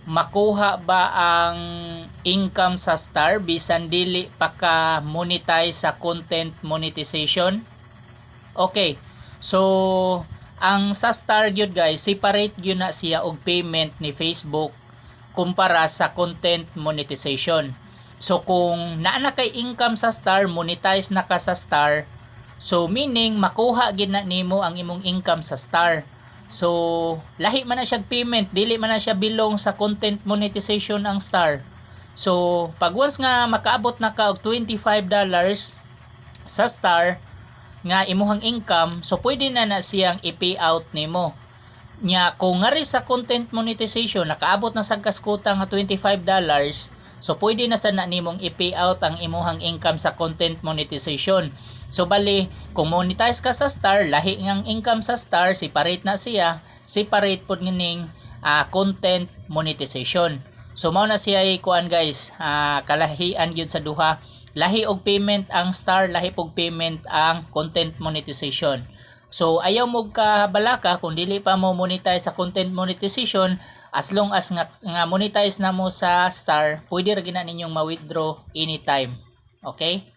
makuha ba ang income sa Star bisan dili pa ka monetize sa content monetization? Okay. So ang sa Star gyud guys, separate gyud na siya og payment ni Facebook kumpara sa content monetization. So kung naa na kay income sa Star, monetize na ka sa Star, so meaning makuha gid na nimo ang imong income sa Star. So lahi man na siya payment, dili man na siya belong sa content monetization ang Star. So pag once nga makaabot na ka og $25 sa Star nga imuhang income, so pwede na siyang i-pay out nimo. Nya kung ngari sa content monetization nakaabot na sa kaskuta nga $25, so pwede na sa nimong i-pay out ang imuhang income sa content monetization. So bali kung monetize ka sa Star, lahi ngang income sa Star, separate na siya, separate pod ning content monetization. So mao na siya kuan guys, kalahian gyud sa duha. Lahi og payment ang Star, lahi og payment ang content monetization. So ayaw mo ka balaka kung dili pa mo monetize sa content monetization, as long as nga monetize na mo sa Star, pwede ra gina ninyong ma-withdraw anytime. Okay?